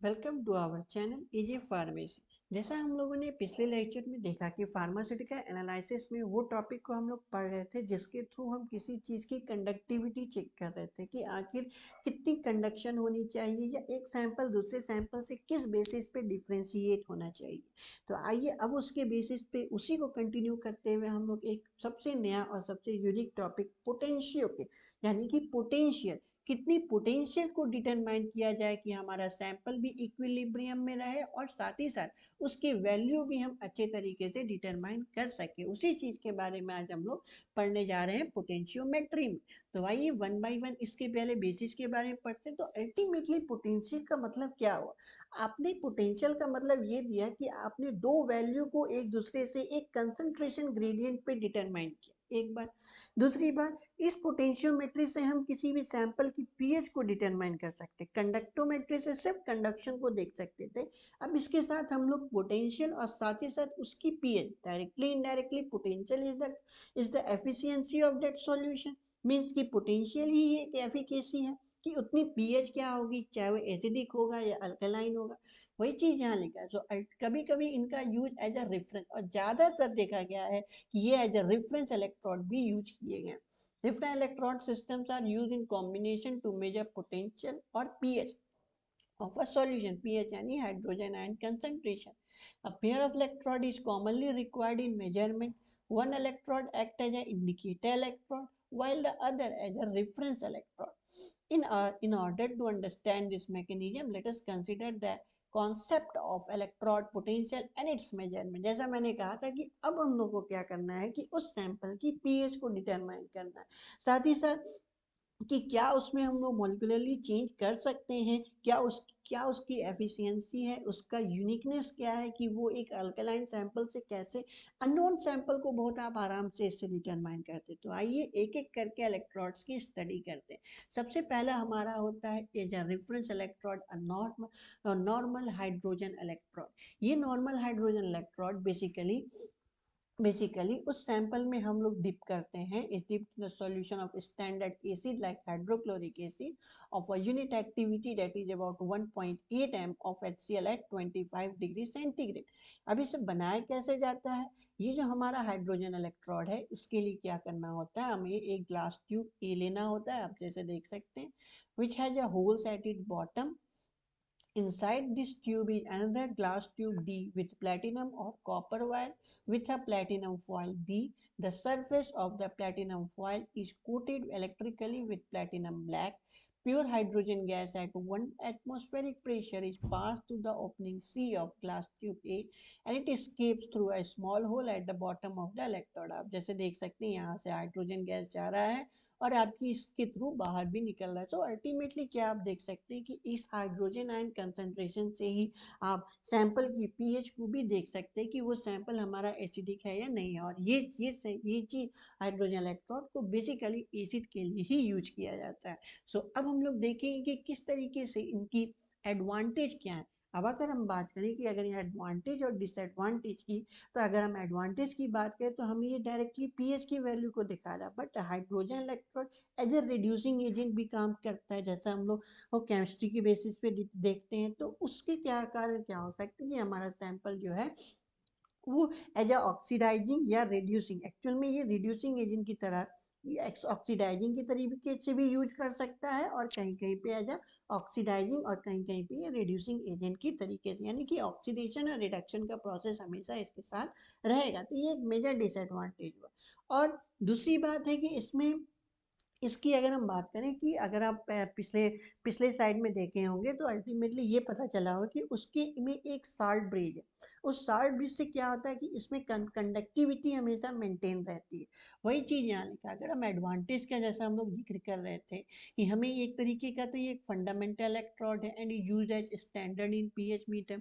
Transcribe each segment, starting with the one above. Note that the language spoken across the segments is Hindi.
Welcome to our channel AJ pharmacy. जैसा हम लोगों ने पिछले लेक्चर में देखा कि फार्मास्यूटिकल एनालिसिस में वो टॉपिक को हम लोग पढ़ रहे थे जिसके थ्रू हम किसी चीज़ की कंडक्टिविटी चेक कर रहे थे कि आखिर कितनी कंडक्शन होनी चाहिए या एक सैंपल दूसरे सैंपल से किस बेसिस पे डिफ्रेंशिएट होना चाहिए। तो आइए अब उसके बेसिस पे उसी को कंटिन्यू करते हुए हम लोग एक सबसे नया और सबसे यूनिक टॉपिक पोटेंशियो के यानी कि पोटेंशियल कितनी पोटेंशियल को डिटरमाइन किया जाए कि हमारा सैंपल भी इक्विलिब्रियम में रहे और साथ ही साथ उसकी वैल्यू भी हम अच्छे तरीके से डिटरमाइन कर सके। उसी चीज के बारे में आज हम लोग पढ़ने जा रहे हैं पोटेंशियोमेट्री में। तो आइए वन बाय वन इसके पहले बेसिस के बारे में पढ़ते हैं। तो अल्टीमेटली पोटेंशियल का मतलब क्या हुआ? आपने पोटेंशियल का मतलब ये दिया कि आपने दो वैल्यू को एक दूसरे से एक कंसंट्रेशन ग्रेडियंट पे डिटरमाइन किया। एक बार दूसरी बात, इस पोटेंशियोमेट्री से हम किसी भी सैंपल की पीएच को डिटरमाइन कर सकते हैं। कंडक्टोमेट्री से सिर्फ कंडक्शन को देख सकते थे। अब इसके साथ हम लोग पोटेंशियल और साथ ही साथ उसकी pH directly indirectly potential is the efficiency of that solution. Means की पोटेंशियल ही एक एफिकेसी है कि उतनी पीएच क्या होगी, चाहे वो एसिडिक होगा या अल्कलाइन होगा। वही चीज यहाँ लिखा है। सो कभी कभी इनका यूज एज अ रेफरेंस और ज्यादातर देखा गया है कि ये एज अ रेफरेंस इलेक्ट्रोड भी यूज किए गए। Different electrode systems are used in combination to measure potential or pH of a solution. pH यानी hydrogen ion concentration. A pair of electrode is commonly required in measurement. One electrode acts as an indicator electrode while the other as a reference electrode. In order to understand this mechanism, let us consider the concept of electrode potential and it's measurement. जैसा मैंने कहा था कि अब हम लोग को क्या करना है कि उस सैंपल की पीएच को डिटरमाइन करना है, साथ ही साथ कि क्या उसमें हम लोग मॉलिक्यूलरली चेंज कर सकते हैं, क्या उसकी एफिशिएंसी है, उसका यूनिकनेस क्या है कि वो एक अल्कलाइन सैंपल से कैसे अननोन सैंपल को बहुत आप आराम से इससे डिटरमाइन करते। तो आइए एक एक करके इलेक्ट्रोड्स की स्टडी करते हैं। सबसे पहला हमारा होता है as a reference electrode normal hydrogen electrode. ये नॉर्मल हाइड्रोजन इलेक्ट्रोड बेसिकली उस सैंपल में हम लोग डिप करते हैं। इस dip the solution of standard acid like hydrochloric acid of a unit activity that is about 1.8 m of HCl at 25 degree centigrade. अब इसे बनाया कैसे जाता है? ये जो हमारा हाइड्रोजन इलेक्ट्रोड है इसके लिए क्या करना होता है, हमें एक ग्लास ट्यूब ए लेना होता है, आप जैसे देख सकते हैं, which has a holes at it bottom. Inside this tube is another glass tube D with platinum or copper wire with a platinum foil B. The surface of the platinum foil is coated electrically with platinum black. Pure hydrogen gas at 1 atmospheric pressure is passed through the opening C of glass tube A and it escapes through a small hole at the bottom of the electrode. आप जैसे देख सकते हैं यहाँ से हाइड्रोजन गैस जा रहा है और आपकी इसके थ्रू बाहर भी निकल रहा है। सो अल्टीमेटली क्या आप देख सकते हैं कि इस हाइड्रोजन आयन कंसंट्रेशन से ही आप सैंपल की पीएच को भी देख सकते हैं कि वो सैंपल हमारा एसिडिक है या नहीं है। और ये चीज हाइड्रोजन इलेक्ट्रोड को बेसिकली एसिड के लिए ही यूज किया जाता है। सो अब हम लोग देखेंगे कि किस तरीके से इनकी एडवांटेज क्या है। अब अगर हम बात करें कि अगर ये एडवांटेज और डिसएडवांटेज की, तो अगर हम एडवांटेज की बात करें तो हमें ये डायरेक्टली पीएच की वैल्यू को दिखा रहा है। But hydrogen electrode as a reducing agent भी काम करता है, जैसा हम लोग वो केमिस्ट्री की बेसिस पे देखते हैं। तो उसके क्या कारण क्या हो सकते हैं कि हमारा सैंपल जो है वो एज अ ऑक्सीडाइजिंग या रिड्यूसिंग, एक्चुअल में ये रिड्यूसिंग एजेंट की तरह ऑक्सीडाइजिंग के तरीके से भी यूज कर सकता है और कहीं कहीं पे एज अ ऑक्सीडाइजिंग और कहीं कहीं पे ये रिड्यूसिंग एजेंट की तरीके से, यानी कि ऑक्सीडेशन और रिडक्शन का प्रोसेस हमेशा इसके साथ रहेगा। तो ये एक मेजर डिसएडवांटेज हुआ। और दूसरी बात है कि इसमें इसकी अगर हम बात करें कि अगर आप पिछले पिछले स्लाइड में देखे होंगे तो अल्टीमेटली ये पता चला होगा कि उसके में एक साल्ट ब्रिज है। उस साल्ट ब्रिज से क्या होता है कि इसमें कंडक्टिविटी हमेशा मेंटेन रहती है। वही चीज यहाँ लिखा। अगर हम एडवांटेज का जैसा हम लोग जिक्र कर रहे थे कि हमें एक तरीके का, तो ये एक फंडामेंटल इलेक्ट्रोड है and use as standard in pH meter.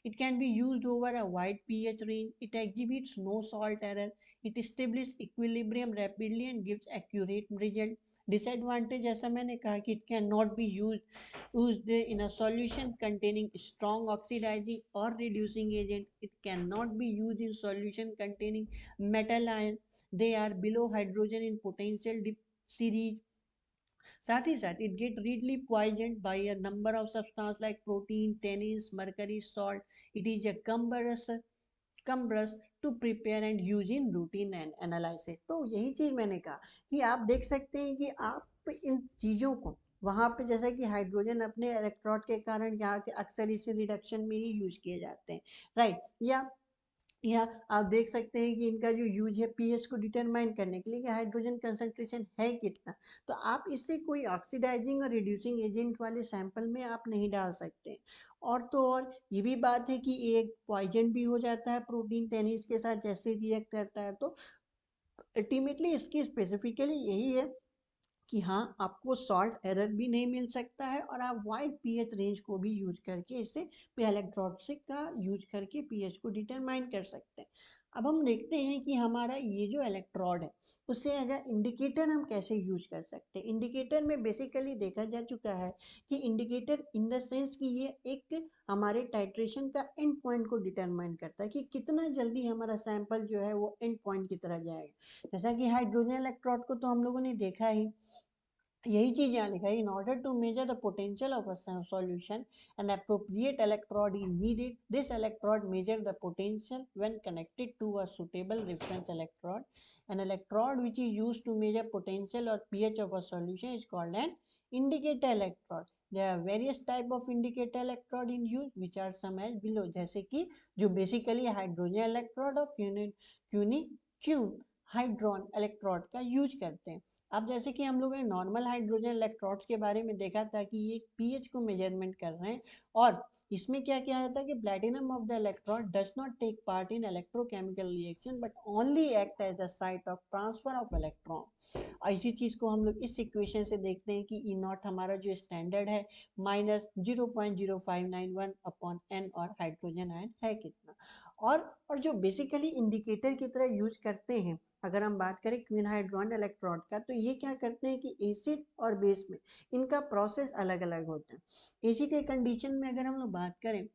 It can be use over a wide pH range. It exhibits no salt error. It establish equilibrium rapidly and gives accurate result. Disadvantage जैसा मैंने कहा कि it can not be used in a solution containing strong oxidizing or reducing agent. It cannot be used in solution containing metal ion. They are below hydrogen in potential dip series. साथ ही साथ it get readily poisoned by a number of substances like protein, tannins, mercury, salt. It is a cumbrous to prepare and use in routine and analysis. तो यही चीज मैंने कहा कि आप देख सकते हैं कि आप इन चीजों को वहां पे जैसा कि हाइड्रोजन अपने इलेक्ट्रॉन के कारण यहाँ के अक्सर इसे रिडक्शन में ही यूज किए जाते हैं, राइट। या आप देख सकते हैं कि इनका जो यूज है पीएच को डिटरमाइन करने के लिए कि हाइड्रोजन कंसंट्रेशन है कितना। तो आप इससे कोई ऑक्सीडाइजिंग और रिड्यूसिंग एजेंट वाले सैंपल में आप नहीं डाल सकते। और तो और ये भी बात है कि एक पॉइजन भी हो जाता है प्रोटीन टेनिस के साथ जैसे रिएक्ट करता है। तो अल्टीमेटली इसकी स्पेसिफिकली यही है कि हाँ आपको सॉल्ट एरर भी नहीं मिल सकता है और आप वाइड पीएच रेंज को भी यूज करके इसे इलेक्ट्रोड्सिक का यूज करके पीएच को डिटरमाइन कर सकते हैं। अब हम देखते हैं कि हमारा ये जो इलेक्ट्रोड है उसे एज अ इंडिकेटर हम कैसे यूज कर सकते हैं। इंडिकेटर में बेसिकली देखा जा चुका है कि इंडिकेटर इन द सेंस कि ये एक हमारे टाइट्रेशन का एंड पॉइंट को डिटरमाइन करता है कि कितना जल्दी हमारा सैंपल जो है वो एंड पॉइंट की तरह जाएगा। जैसा कि हाइड्रोजन इलेक्ट्रोड को तो हम लोगों ने देखा ही, यही चीज यहाँ लिखा है। In order to measure the potential of a solution an appropriate electrode is needed. This electrode measure the potential when connected to a suitable reference electrode. An electrode which is used to measure potential or pH of a solution is called an indicator electrode. There are various type of indicator electrode in use which are some as below, जैसे कि जो बेसिकली हाइड्रोजन इलेक्ट्रोड और क्यून हाइड्रॉन इलेक्ट्रोड का यूज करते हैं। अब जैसे कि हम लोगों ने नॉर्मल हाइड्रोजन इलेक्ट्रोड्स के बारे में देखा था कि ये पीएच को मेजरमेंट कर रहे हैं और इसमें क्या किया जाता है कि platinum of the electrode does not take part in electrochemical reaction but only act as the site of transfer of electron. और इसी चीज को हम लोग इस इक्वेशन से देखते हैं कि ई नॉट हमारा जो स्टैंडर्ड है -0.0591 अपॉन एन और हाइड्रोजन आयन है कितना। और जो बेसिकली इंडिकेटर की तरह यूज करते हैं, अगर हम बात करें क्वीन हाइड्रोन इलेक्ट्रोड का, तो ये क्या करते हैं कि एसिड और बेस में इनका प्रोसेस अलग अलग होता है। एसिड के कंडीशन में अगर हम लोग बात करें,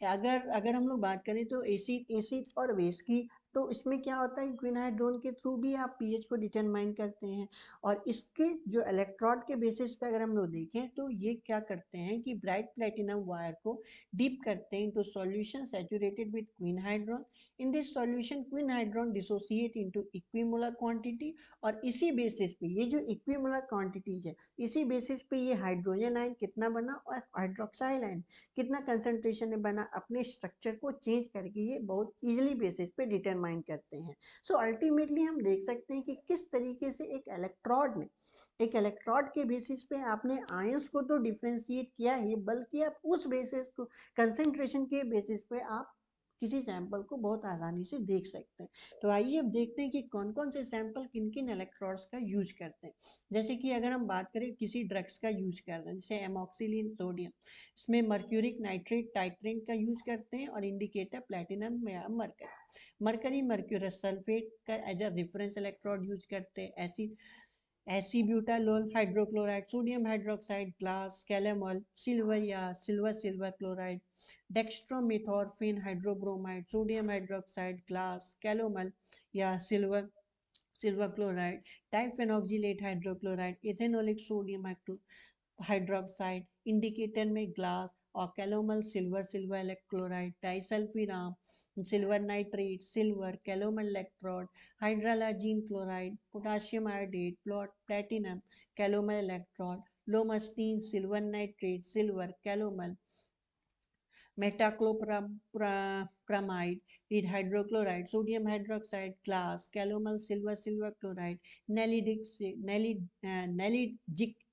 अगर अगर हम लोग बात करें तो एसिड एसिड और बेस की, तो इसमें क्या होता है क्वीन हाइड्रोन के थ्रू भी आप पीएच को डिटरमाइन करते हैं। और इसके जो इलेक्ट्रोड के बेसिस पे अगर हम लोग देखें तो ये क्या करते हैं कि ब्राइट प्लेटिनम वायर को डीप करते हैं into solution saturated with quinhydrone. In this solution quinhydrone dissociate into equimolar quantity. और इसी बेसिस पे ये जो इक्विमोलर क्वांटिटीज है, इसी बेसिस पे ये हाइड्रोजन आयन कितना बना और हाइड्रोक्साइल आयन कितना कंसंट्रेशन में बना, अपने स्ट्रक्चर को चेंज करके ये बहुत इजीली बेसिस पे डिटरमाइन करते हैं। सो अल्टीमेटली हम देख सकते हैं कि किस तरीके से एक इलेक्ट्रोड के बेसिस पे आपने आयंस को तो डिफ्रेंशिएट किया ही, बल्कि आप उस बेसिस को कंसंट्रेशन के बेसिस पे आप किसी सैंपल को बहुत आसानी से देख सकते हैं। तो आइए अब देखते हैं कि कौन कौन से सैंपल किन किन इलेक्ट्रोड्स का यूज करते हैं। जैसे कि अगर हम बात करें किसी ड्रग्स का यूज कर रहे हैं जैसे एमॉक्सिलिन सोडियम, इसमें मर्क्यूरिक नाइट्रेट टाइट्रेंट का यूज करते हैं और इंडिकेटर प्लेटिनम या मरकरी मर्क्यूरस सल्फेट का as a reference electrode use करते हैं। Acebutolol hydrochloride, sodium hydroxide, glass, calomel, silver या silver chloride, dextromethorphan hydrobromide, sodium hydroxide, glass, calomel या silver chloride, diphenoxylate hydrochloride, ethanolic sodium hydroxide, indicator में ग्लास और calomel silver electrolyte, disulfiram, silver nitrate, silver calomel electrode, hydralazine chloride, potassium iodate, platinum calomel electrode, lomustine silver nitrate, silver calomel, metaclopramide, lead hydrochloride, sodium hydroxide, glass, calomel, silver chloride, nalidic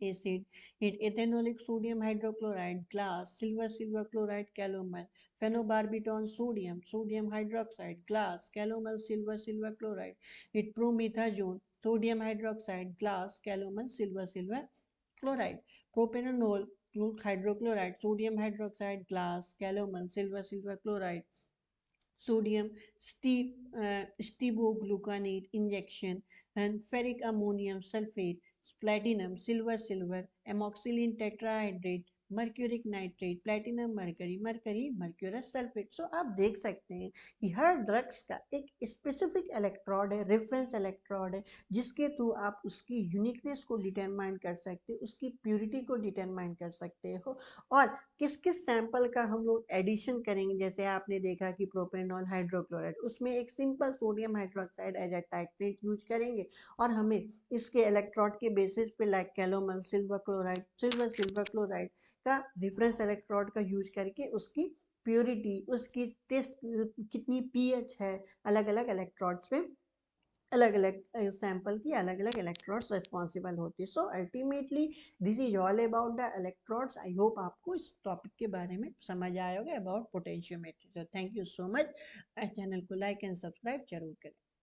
acid, ethanolic sodium hydrochloride, glass, silver chloride, calomel, phenobarbital sodium hydroxide, glass, calomel, silver chloride, promethazone, sodium hydroxide, glass, calomel, silver chloride, propanol hydrochloride, sodium hydroxide, glass, calomel, silver chloride, sodium stibogluconate injection, and ferric ammonium sulfate, platinum, silver, amoxicillin tetrahydrate, mercuric nitrate, platinum mercury, mercury mercurous sulphate. So आप देख सकते हैं कि हर ड्रग्स का एक स्पेसिफिक इलेक्ट्रोड है, रेफरेंस इलेक्ट्रोड है, जिसके थ्रू आप उसकी यूनिकनेस को डिटरमाइन कर सकते हो, उसकी प्योरिटी को डिटरमाइन कर सकते हो, और किस किस सैंपल का हम लोग एडिशन करेंगे। जैसे आपने देखा कि प्रोपेनॉल हाइड्रोक्लोराइड, उसमें एक simple sodium hydroxide as a titrate use करेंगे, और हमें इसके इलेक्ट्रोड के बेसिस पे like calomel silver chloride, silver chloride का रेफरेंस इलेक्ट्रोड का यूज करके उसकी प्योरिटी, उसकी टेस्ट कितनी पीएच है, अलग अलग इलेक्ट्रोड्स में अलग अलग सैंपल की अलग अलग इलेक्ट्रोड्स रिस्पॉन्सिबल होती है। So ultimately this is all about the electrodes. I hope आपको इस टॉपिक के बारे में समझ आया होगा about potentiometry. So thank you so much. Channel को लाइक एंड सब्सक्राइब जरूर करें।